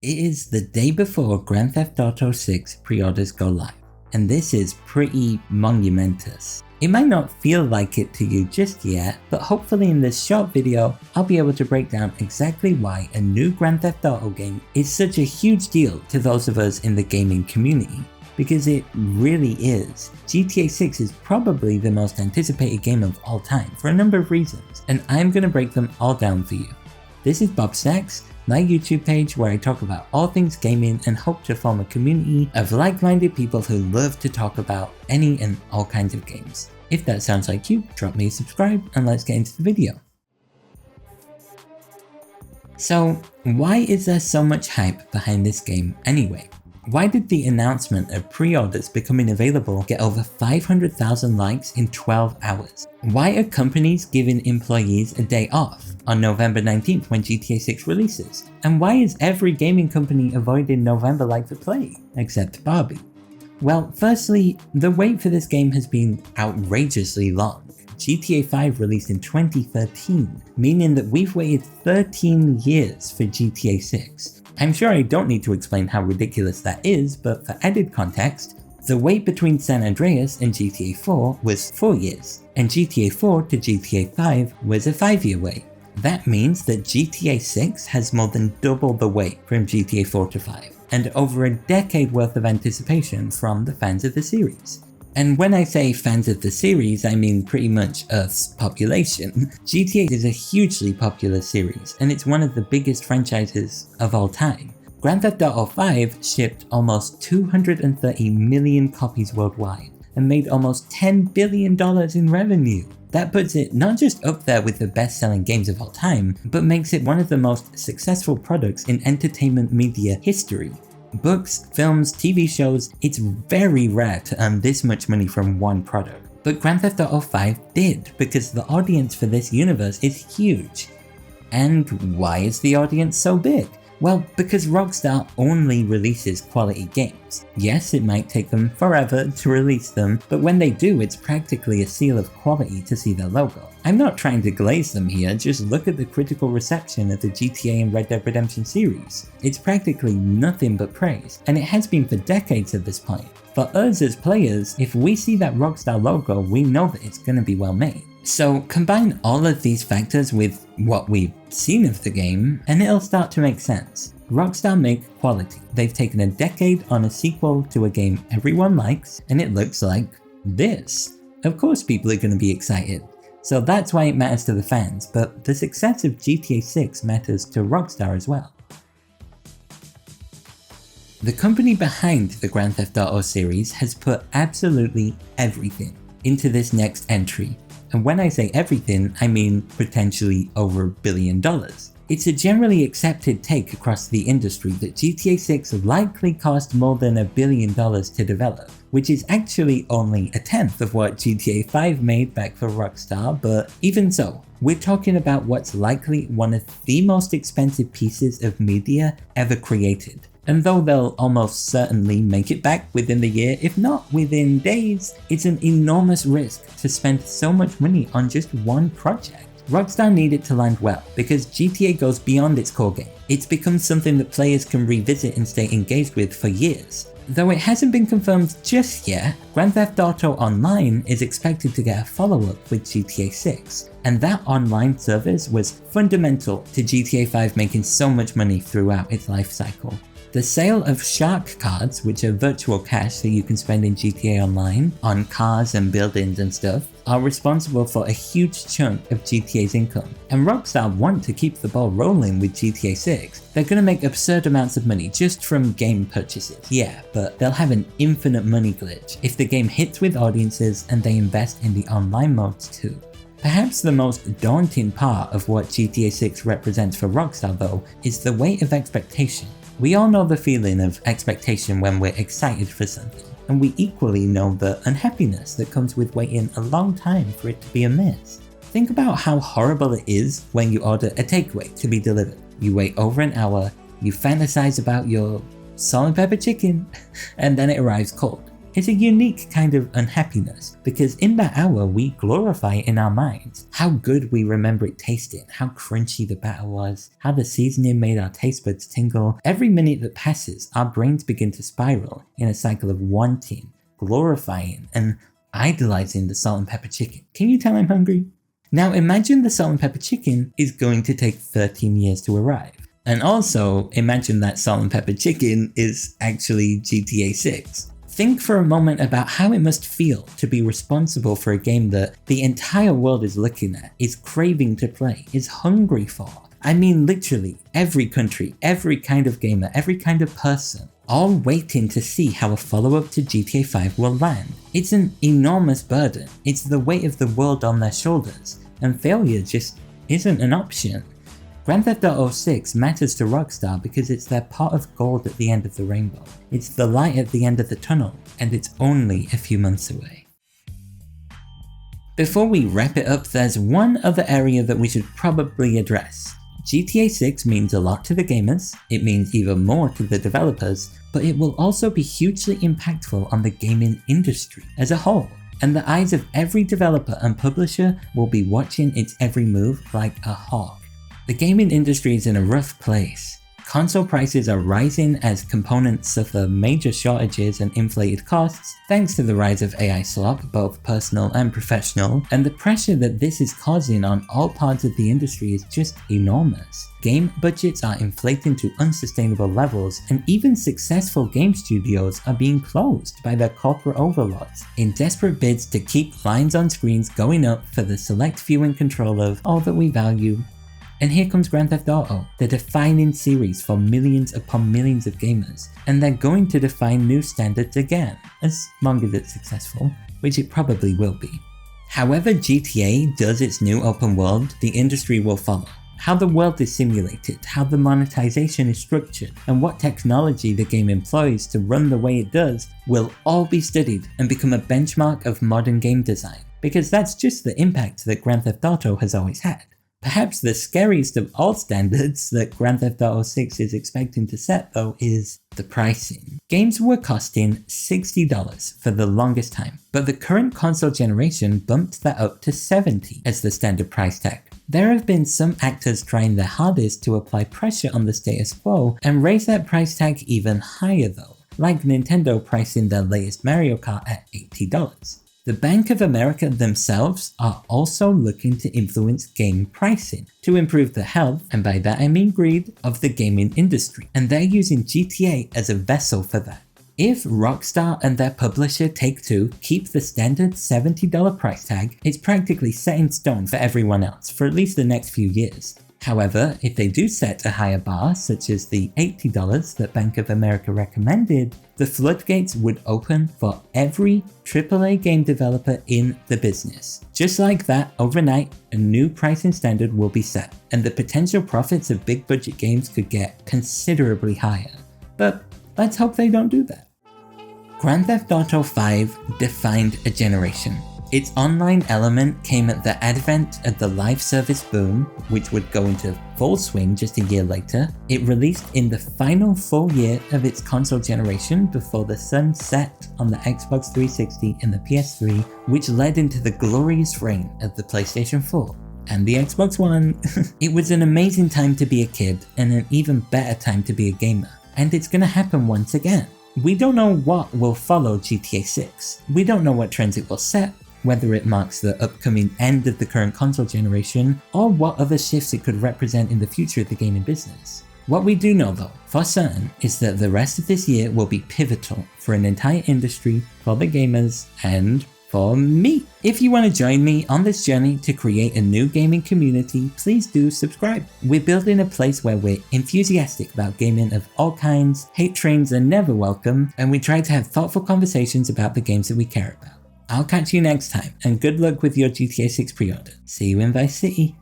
It is the day before Grand Theft Auto 6 pre-orders go live, and this is pretty monumentous. It might not feel like it to you just yet, but hopefully in this short video, I'll be able to break down exactly why a new Grand Theft Auto game is such a huge deal to those of us in the gaming community. Because it really is. GTA 6 is probably the most anticipated game of all time for a number of reasons, and I'm going to break them all down for you. This is Bob Snacks, my YouTube page where I talk about all things gaming and hope to form a community of like-minded people who love to talk about any and all kinds of games. If that sounds like you, drop me a subscribe and let's get into the video. So, why is there so much hype behind this game anyway? Why did the announcement of pre-orders becoming available get over 500,000 likes in 12 hours? Why are companies giving employees a day off on November 19th when GTA 6 releases? And why is every gaming company avoiding November like the plague, except Barbie? Well, firstly, the wait for this game has been outrageously long. GTA 5 released in 2013, meaning that we've waited 13 years for GTA 6. I'm sure I don't need to explain how ridiculous that is, but for added context, the wait between San Andreas and GTA 4 was 4 years, and GTA 4 to GTA 5 was a 5-year wait. That means that GTA 6 has more than double the wait from GTA 4 to 5, and over a decade worth of anticipation from the fans of the series. And when I say fans of the series, I mean pretty much Earth's population. GTA is a hugely popular series, and it's one of the biggest franchises of all time. Grand Theft Auto 5 shipped almost 230 million copies worldwide, and made almost $10 billion in revenue. That puts it not just up there with the best-selling games of all time, but makes it one of the most successful products in entertainment media history. Books, films, TV shows, it's very rare to earn this much money from one product. But Grand Theft Auto 5 did, because the audience for this universe is huge. And why is the audience so big? Well, because Rockstar only releases quality games. Yes, it might take them forever to release them, but when they do, it's practically a seal of quality to see their logo. I'm not trying to glaze them here, just look at the critical reception of the GTA and Red Dead Redemption series. It's practically nothing but praise, and it has been for decades at this point. For us as players, if we see that Rockstar logo, we know that it's going to be well made. So combine all of these factors with what we've seen of the game, and it'll start to make sense. Rockstar make quality. They've taken a decade on a sequel to a game everyone likes, and it looks like this. Of course people are going to be excited. So that's why it matters to the fans, but the success of GTA 6 matters to Rockstar as well. The company behind the Grand Theft Auto series has put absolutely everything into this next entry. And when I say everything, I mean potentially over $1 billion. It's a generally accepted take across the industry that GTA 6 likely cost more than $1 billion to develop, which is actually only a tenth of what GTA 5 made back for Rockstar, but even so, we're talking about what's likely one of the most expensive pieces of media ever created. And though they'll almost certainly make it back within the year, if not within days, it's an enormous risk to spend so much money on just one project. Rockstar need it to land well, because GTA goes beyond its core game. It's become something that players can revisit and stay engaged with for years. Though it hasn't been confirmed just yet, Grand Theft Auto Online is expected to get a follow-up with GTA 6, and that online service was fundamental to GTA 5 making so much money throughout its life cycle. The sale of Shark cards, which are virtual cash that you can spend in GTA Online on cars and buildings and stuff, are responsible for a huge chunk of GTA's income. And Rockstar want to keep the ball rolling with GTA 6. They're gonna make absurd amounts of money just from game purchases, yeah, but they'll have an infinite money glitch if the game hits with audiences and they invest in the online modes too. Perhaps the most daunting part of what GTA 6 represents for Rockstar though is the weight of expectation. We all know the feeling of expectation when we're excited for something, and we equally know the unhappiness that comes with waiting a long time for it to be a miss. Think about how horrible it is when you order a takeaway to be delivered. You wait over an hour, you fantasize about your salt and pepper chicken, and then it arrives cold. It's a unique kind of unhappiness, because in that hour we glorify in our minds how good we remember it tasting, how crunchy the batter was, how the seasoning made our taste buds tingle. Every minute that passes, our brains begin to spiral in a cycle of wanting, glorifying, and idolizing the salt and pepper chicken. Can you tell I'm hungry? Now imagine the salt and pepper chicken is going to take 13 years to arrive. And also imagine that salt and pepper chicken is actually GTA 6. Think for a moment about how it must feel to be responsible for a game that the entire world is looking at, is craving to play, is hungry for. I mean literally every country, every kind of gamer, every kind of person, all waiting to see how a follow-up to GTA 5 will land. It's an enormous burden, it's the weight of the world on their shoulders, and failure just isn't an option. Grand Theft Auto 6 matters to Rockstar because it's their pot of gold at the end of the rainbow. It's the light at the end of the tunnel, and it's only a few months away. Before we wrap it up, there's one other area that we should probably address. GTA 6 means a lot to the gamers, it means even more to the developers, but it will also be hugely impactful on the gaming industry as a whole. And the eyes of every developer and publisher will be watching its every move like a hawk. The gaming industry is in a rough place. Console prices are rising as components suffer major shortages and inflated costs thanks to the rise of AI slop, both personal and professional, and the pressure that this is causing on all parts of the industry is just enormous. Game budgets are inflating to unsustainable levels, and even successful game studios are being closed by their corporate overlords in desperate bids to keep lines on screens going up for the select few in control of all that we value. And here comes Grand Theft Auto, the defining series for millions upon millions of gamers, and they're going to define new standards again, as long as it's successful, which it probably will be. However GTA does its new open world, the industry will follow. How the world is simulated, how the monetization is structured, and what technology the game employs to run the way it does will all be studied and become a benchmark of modern game design, because that's just the impact that Grand Theft Auto has always had. Perhaps the scariest of all standards that Grand Theft Auto 6 is expecting to set though is the pricing. Games were costing $60 for the longest time, but the current console generation bumped that up to $70 as the standard price tag. There have been some actors trying their hardest to apply pressure on the status quo and raise that price tag even higher though, like Nintendo pricing their latest Mario Kart at $80. The Bank of America themselves are also looking to influence game pricing to improve the health, and by that I mean greed, of the gaming industry, and they're using GTA as a vessel for that. If Rockstar and their publisher Take-Two keep the standard $70 price tag, it's practically set in stone for everyone else for at least the next few years. However, if they do set a higher bar, such as the $80 that Bank of America recommended, the floodgates would open for every AAA game developer in the business. Just like that, overnight, a new pricing standard will be set, and the potential profits of big budget games could get considerably higher. But let's hope they don't do that. Grand Theft Auto 5 defined a generation. Its online element came at the advent of the live service boom, which would go into full swing just a year later. It released in the final full year of its console generation before the sun set on the Xbox 360 and the PS3, which led into the glorious reign of the PlayStation 4 and the Xbox One. It was an amazing time to be a kid and an even better time to be a gamer, and it's gonna happen once again. We don't know what will follow GTA 6. We don't know what trends it will set, whether it marks the upcoming end of the current console generation, or what other shifts it could represent in the future of the gaming business. What we do know though, for certain, is that the rest of this year will be pivotal for an entire industry, for the gamers, and for me. If you want to join me on this journey to create a new gaming community, please do subscribe. We're building a place where we're enthusiastic about gaming of all kinds, hate trains are never welcome, and we try to have thoughtful conversations about the games that we care about. I'll catch you next time, and good luck with your GTA 6 pre-order. See you in Vice City.